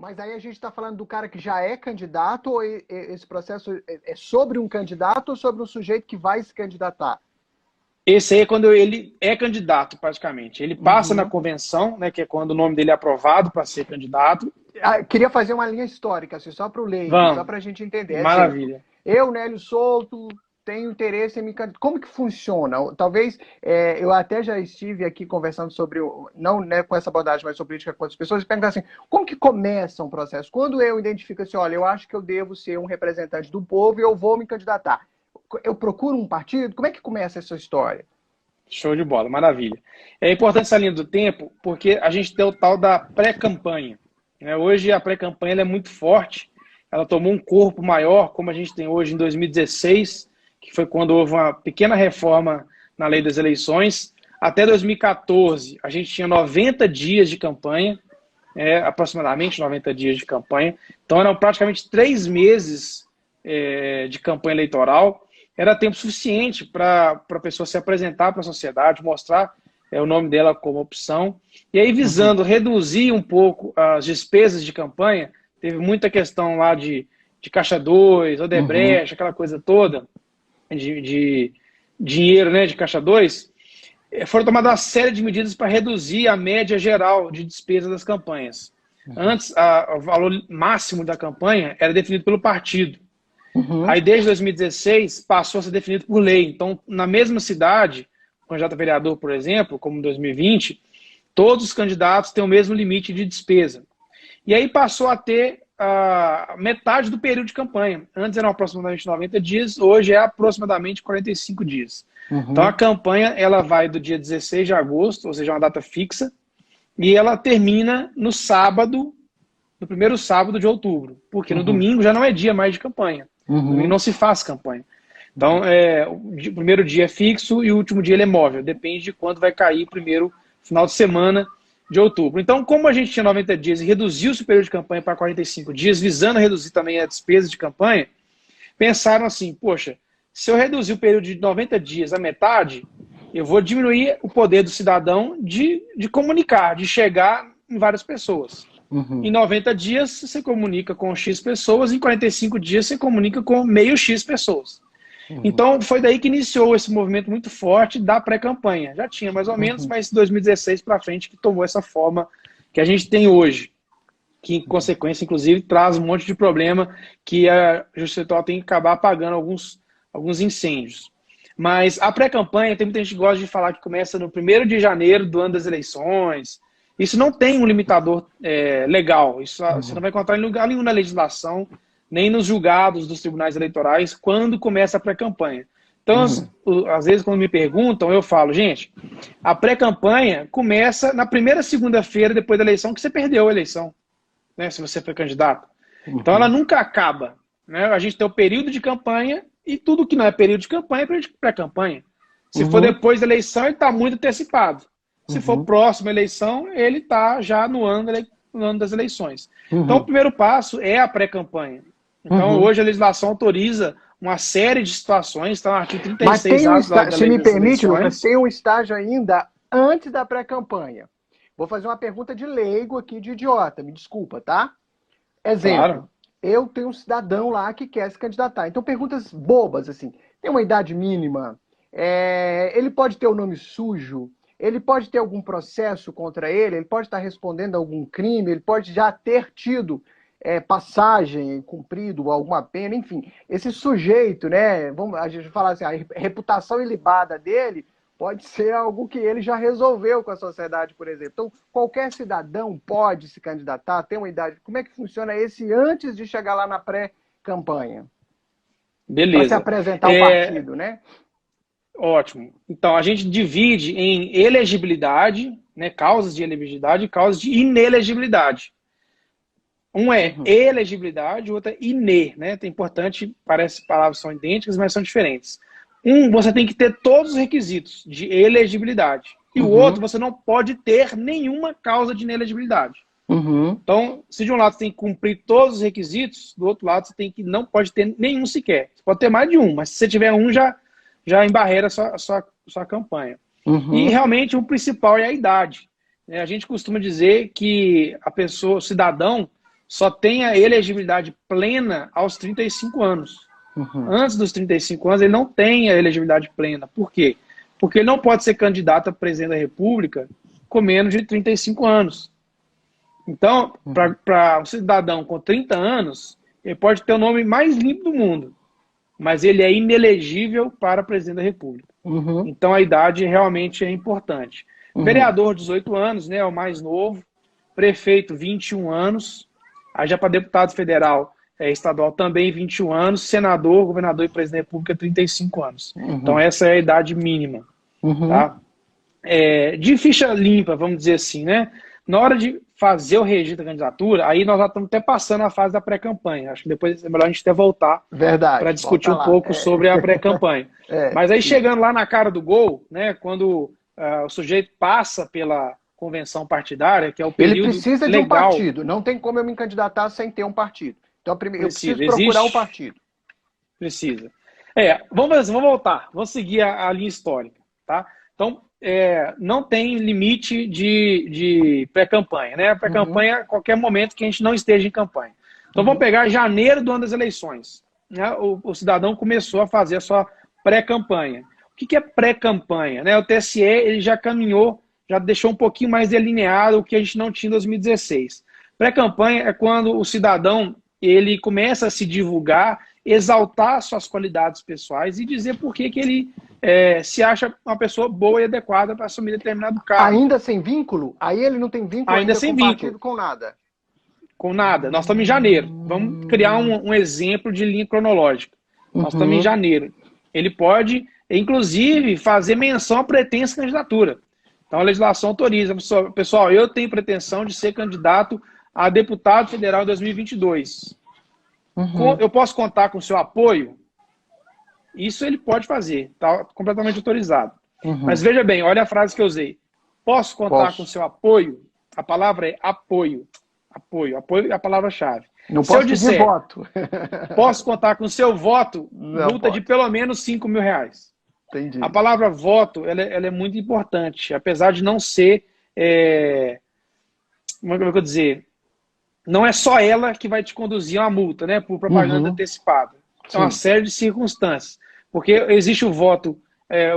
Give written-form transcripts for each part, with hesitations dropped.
Mas aí a gente está falando do cara que já é candidato, ou esse processo é sobre um candidato ou sobre um sujeito que vai se candidatar? Esse aí é quando ele é candidato, praticamente. Ele passa na Uhum. convenção, né, que é quando o nome dele é aprovado para ser candidato. Queria fazer uma linha histórica, assim, só para o leigo, só Vamos, para a gente entender. Exemplo, maravilha. eu, Nélio Souto, tenho interesse em me candidatar. Como que funciona? Talvez, eu até já estive aqui conversando sobre, não, né, com essa abordagem, mas sobre política com outras pessoas, e perguntar assim, como que começa um processo? Quando eu identifico assim, olha, eu acho que eu devo ser um representante do povo e eu vou me candidatar. Eu procuro um partido? Como é que começa essa história? Show de bola, maravilha. É importante essa linha do tempo, porque a gente tem o tal da pré-campanha, né? Hoje a pré-campanha é muito forte, ela tomou um corpo maior, como a gente tem hoje em 2016, que foi quando houve uma pequena reforma na lei das eleições. Até 2014, a gente tinha 90 dias de campanha, aproximadamente 90 dias de campanha. Então eram praticamente 3 meses de campanha eleitoral. Era tempo suficiente para a pessoa se apresentar para a sociedade, mostrar o nome dela como opção. E aí, Uhum. visando reduzir um pouco as despesas de campanha, teve muita questão lá de Caixa 2, Uhum. Odebrecht, aquela coisa toda, de dinheiro, né, de Caixa 2. Foram tomadas uma série de medidas para reduzir a média geral de despesa das campanhas. Antes, o valor máximo da campanha era definido pelo partido. Uhum. Aí, desde 2016, passou a ser definido por lei. Então, na mesma cidade, candidato a vereador, por exemplo, como em 2020, todos os candidatos têm o mesmo limite de despesa. E aí passou a ter metade do período de campanha. Antes eram aproximadamente 90 dias, hoje é aproximadamente 45 dias. Então, a Uhum. campanha ela vai do dia 16 de agosto, ou seja, uma data fixa, e ela termina no sábado, no primeiro sábado de outubro, porque no Uhum. domingo já não é dia mais de campanha. No domingo Uhum. não se faz campanha. Então, o primeiro dia é fixo e o último dia ele é móvel. Depende de quando vai cair o primeiro final de semana de outubro. Então, como a gente tinha 90 dias e reduziu o período de campanha para 45 dias, visando reduzir também a despesa de campanha, pensaram assim, poxa, se eu reduzir o período de 90 dias à metade, eu vou diminuir o poder do cidadão de comunicar, de chegar em várias pessoas. Em Uhum. 90 dias, você comunica com X pessoas, em 45 dias, você comunica com meio X pessoas. Uhum. Então, foi daí que iniciou esse movimento muito forte da pré-campanha. Já tinha mais ou menos, Uhum. mas 2016 para frente que tomou essa forma que a gente tem hoje, que, em consequência, inclusive, traz um monte de problema que a Justiça Eleitoral tem que acabar apagando alguns incêndios. Mas a pré-campanha, tem muita gente que gosta de falar que começa no 1º de janeiro do ano das eleições. Isso não tem um limitador legal. Isso você não Uhum. vai encontrar em lugar nenhum na legislação, nem nos julgados dos tribunais eleitorais, quando começa a pré-campanha. Então, Uhum. às vezes, quando me perguntam, eu falo, gente, a pré-campanha começa na primeira segunda-feira depois da eleição, que você perdeu a eleição, né, se você for candidato. Então, ela Uhum. nunca acaba. Né? A gente tem o período de campanha e tudo que não é período de campanha é período de pré-campanha. Se for Uhum. depois da eleição, ele está muito antecipado. Se for Uhum. próxima eleição, ele está já no ano das eleições. Então, o Uhum. primeiro passo é a pré-campanha. Então, Uhum. hoje a legislação autoriza uma série de situações, está no artigo Mas 36 tem um da, estágio, da se lei me das permite, Lucas, eleições. tem um estágio ainda antes da pré-campanha. Vou fazer uma pergunta de leigo aqui, de idiota, me desculpa, tá? Exemplo, Claro. eu tenho um cidadão lá que quer se candidatar. Então, perguntas bobas, assim. Tem uma idade mínima? Ele pode ter o nome sujo? Ele pode ter algum processo contra ele? Ele pode estar respondendo a algum crime? Ele pode já ter tido passagem, cumprido alguma pena? Enfim, esse sujeito, né? Vamos, a gente falar assim, a reputação ilibada dele pode ser algo que ele já resolveu com a sociedade, por exemplo. Então, qualquer cidadão pode se candidatar, tem uma idade. Como é que funciona esse antes de chegar lá na pré-campanha? Para se Beleza. apresentar ao partido, né? Ótimo. Então, a gente divide em elegibilidade, né, causas de elegibilidade e causas de inelegibilidade. Um é Uhum. elegibilidade, o outro é ine, né? É importante, parece que palavras são idênticas, mas são diferentes. Você tem que ter todos os requisitos de elegibilidade. E o outro, Uhum. você não pode ter nenhuma causa de inelegibilidade. Uhum. Então, se de um lado você tem que cumprir todos os requisitos, do outro lado você tem que não pode ter nenhum sequer. Você pode ter mais de um, mas se você tiver um, já embarreira a sua campanha. E Uhum. realmente o principal é a idade. A gente costuma dizer que a pessoa, o cidadão, só tem a elegibilidade plena aos 35 anos. Antes dos 35 anos, ele não tem a elegibilidade plena. Por quê? Porque ele não pode ser candidato a presidente da República com menos de 35 anos. Então, para um cidadão com 30 anos, ele pode ter o nome mais limpo do mundo, mas ele é inelegível para presidente da República. Então, a idade realmente é importante. Vereador, 18 anos, né, é o mais novo. Prefeito, 21 anos. Aí já para deputado federal, estadual também 21 anos. Senador, governador e presidente da República, 35 anos. Então, essa é a idade mínima. Tá? De ficha limpa, vamos dizer assim, né? Na hora de fazer o registro da candidatura, aí nós já estamos até passando a fase da pré-campanha. Acho que depois é melhor a gente até voltar para discutir um pouco sobre a pré-campanha. Mas aí chegando lá na cara do gol, né, quando o sujeito passa pela convenção partidária, que é o período legal. Ele precisa de um partido. Não tem como eu me candidatar sem ter um partido. Então, primeiro, eu preciso procurar um partido. Precisa. Vamos voltar. Vamos seguir a linha histórica. Tá? Então, não tem limite de pré-campanha, né? Pré-campanha a qualquer momento que a gente não esteja em campanha. Então, vamos pegar janeiro do ano das eleições. Né? O cidadão começou a fazer a sua pré-campanha. O que é pré-campanha? Né? O TSE ele já caminhou, já deixou um pouquinho mais delineado o que a gente não tinha em 2016. Pré-campanha é quando o cidadão ele começa a se divulgar, exaltar suas qualidades pessoais e dizer por que ele se acha uma pessoa boa e adequada para assumir determinado cargo. Ainda sem vínculo? Aí ele não tem vínculo ainda sem com vínculo. partido, com nada. Com nada. Nós estamos em janeiro. Vamos criar um exemplo de linha cronológica. Nós estamos em janeiro. Ele pode, inclusive, fazer menção à pretensa candidatura. Então a legislação autoriza. Pessoal, eu tenho pretensão de ser candidato a deputado federal em 2022. Eu posso contar com o seu apoio? Isso ele pode fazer, está completamente autorizado. Mas veja bem, olha a frase que eu usei. Posso contar com o seu apoio? A palavra é apoio. Apoio é a palavra-chave. Não posso pedir voto. Posso contar com o seu voto? Multa de pelo menos R$5.000. Entendi. A palavra voto ela é muito importante, apesar de não ser... como é que eu vou dizer? Não é só ela que vai te conduzir a uma multa, né? Por propaganda antecipada. É uma série de circunstâncias. Porque existe o voto,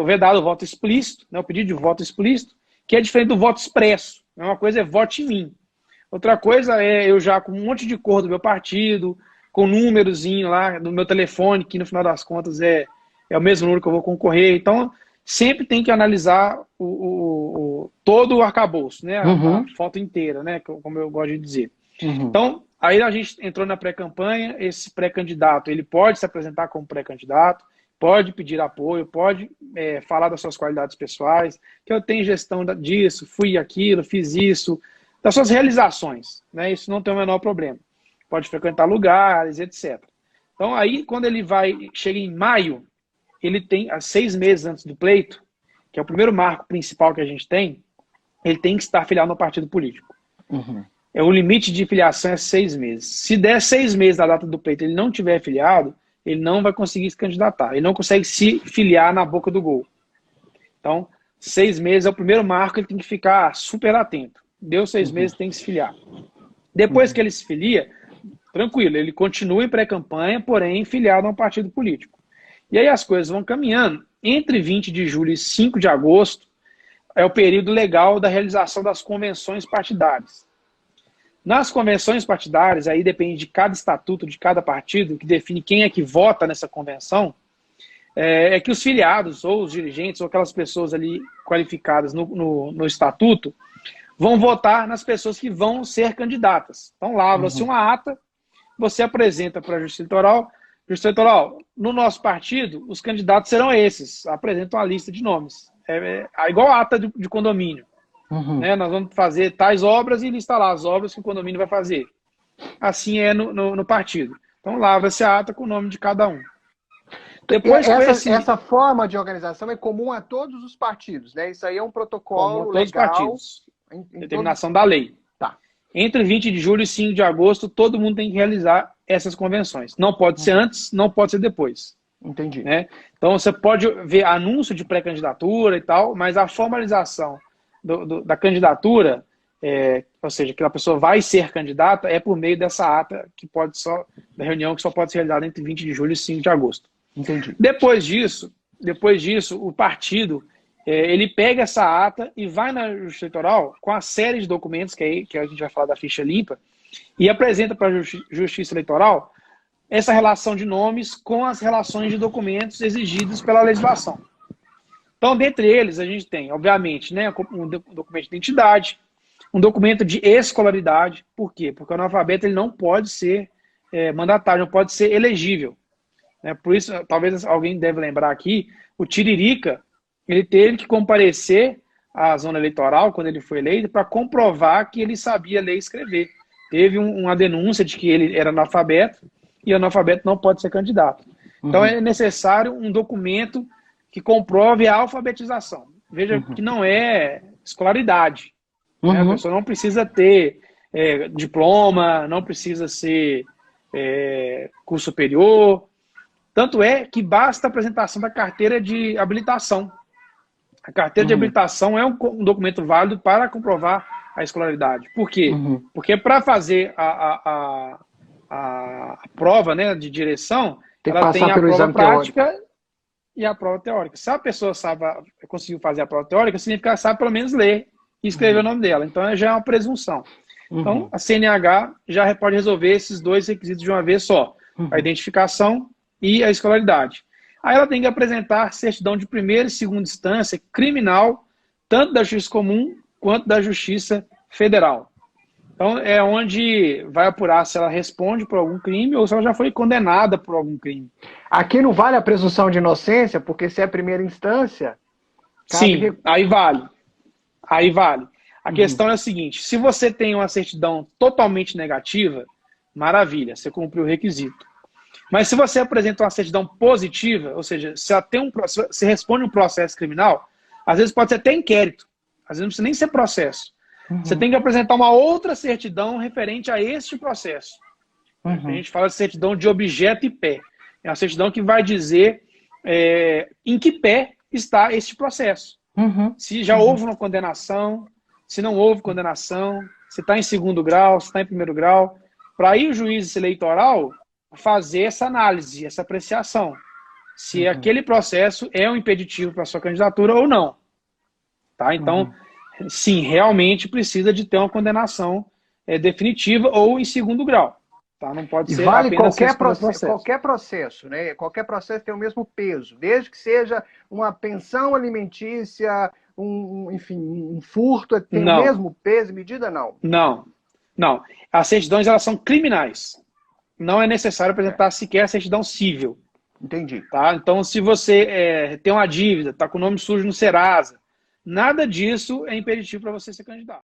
o vedado, o voto explícito, né? O pedido de voto explícito, que é diferente do voto expresso. Uma coisa é vote em mim. Outra coisa é eu já com um monte de cor do meu partido, com um númerozinho lá do meu telefone, que no final das contas é o mesmo número que eu vou concorrer. Então, sempre tem que analisar todo o arcabouço, né? A foto inteira, né? Como eu gosto de dizer. Então, aí a gente entrou na pré-campanha, esse pré-candidato, ele pode se apresentar como pré-candidato, pode pedir apoio, pode falar das suas qualidades pessoais, que eu tenho gestão disso, fui aquilo, fiz isso, das suas realizações, né? Isso não tem o menor problema. Pode frequentar lugares, etc. Então, aí, quando ele chega em maio, ele tem, 6 meses antes do pleito, que é o primeiro marco principal que a gente tem, ele tem que estar afiliado no partido político. O limite de filiação é 6 meses. Se der 6 meses da data do pleito e ele não tiver filiado, ele não vai conseguir se candidatar. Ele não consegue se filiar na boca do gol. Então, 6 meses é o primeiro marco, ele tem que ficar super atento. Deu 6 meses, tem que se filiar. Depois que ele se filia, tranquilo, ele continua em pré-campanha, porém filiado a um partido político. E aí as coisas vão caminhando. Entre 20 de julho e 5 de agosto é o período legal da realização das convenções partidárias. Nas convenções partidárias, aí depende de cada estatuto de cada partido, que define quem é que vota nessa convenção, é que os filiados, ou os dirigentes, ou aquelas pessoas ali qualificadas no estatuto, vão votar nas pessoas que vão ser candidatas. Então, lavra-se uma ata, você apresenta para a Justiça Eleitoral. Justiça Eleitoral, no nosso partido, os candidatos serão esses. Apresentam uma lista de nomes. É igual a ata de condomínio. Né? Nós vamos fazer tais obras e listar lá as obras que o condomínio vai fazer. Assim é no partido. Então, lavra-se a ata com o nome de cada um. Depois, essa forma de organização é comum a todos os partidos, né? Isso aí é um protocolo legal. Todos os partidos. Determinação da lei. Tá. Entre 20 de julho e 5 de agosto, todo mundo tem que realizar essas convenções. Não pode ser antes, não pode ser depois. Entendi. Né? Então, você pode ver anúncio de pré-candidatura e tal, mas a formalização da candidatura, ou seja, que a pessoa vai ser candidata, é por meio dessa ata da reunião que só pode ser realizada entre 20 de julho e 5 de agosto. Entendi. Depois disso, o partido ele pega essa ata e vai na Justiça Eleitoral com a série de documentos, que a gente vai falar da ficha limpa, e apresenta para a Justiça Eleitoral essa relação de nomes com as relações de documentos exigidos pela legislação. Então, dentre eles, a gente tem, obviamente, né, um documento de identidade, um documento de escolaridade. Por quê? Porque o analfabeto ele não pode ser mandatário, não pode ser elegível. Por isso, talvez alguém deve lembrar aqui, o Tiririca, ele teve que comparecer à zona eleitoral, quando ele foi eleito, para comprovar que ele sabia ler e escrever. Teve uma denúncia de que ele era analfabeto, e o analfabeto não pode ser candidato. Então é necessário um documento que comprove a alfabetização. Veja que não é escolaridade. A pessoa não precisa ter diploma, não precisa ser curso superior. Tanto é que basta a apresentação da carteira de habilitação. A carteira de habilitação é um documento válido para comprovar a escolaridade. Por quê? Porque para fazer a prova, né, de direção, ela tem a prova prática e a prova teórica. Se a pessoa conseguiu fazer a prova teórica, significa que ela sabe pelo menos ler e escrever o nome dela. Então já é uma presunção. Então a CNH já pode resolver esses dois requisitos de uma vez só. A identificação e a escolaridade. Aí ela tem que apresentar certidão de primeira e segunda instância criminal, tanto da Justiça Comum quanto da Justiça Federal. Então é onde vai apurar se ela responde por algum crime ou se ela já foi condenada por algum crime. Aqui não vale a presunção de inocência, porque se é primeira instância... Sim, aí vale. Aí vale. A questão é a seguinte, se você tem uma certidão totalmente negativa, maravilha, você cumpriu o requisito. Mas se você apresenta uma certidão positiva, ou seja, se responde um processo criminal, às vezes pode ser até inquérito, às vezes não precisa nem ser processo. Você tem que apresentar uma outra certidão referente a este processo. A gente fala de certidão de objeto e pé. É uma certidão que vai dizer em que pé está este processo. Se já houve uma condenação, se não houve condenação, se está em segundo grau, se está em primeiro grau. Para aí o juiz eleitoral fazer essa análise, essa apreciação. Se aquele processo é um impeditivo para a sua candidatura ou não. Tá? Então, sim, realmente precisa de ter uma condenação definitiva ou em segundo grau. Tá? Não pode ser vale apenas qualquer processo, né? Qualquer processo tem o mesmo peso, desde que seja uma pensão alimentícia, enfim, um furto, tem o mesmo peso e medida, não? Não. As certidões, elas são criminais. Não é necessário apresentar sequer a certidão civil. Entendi. Tá? Então, se você tem uma dívida, está com o nome sujo no Serasa, nada disso é impeditivo para você ser candidato.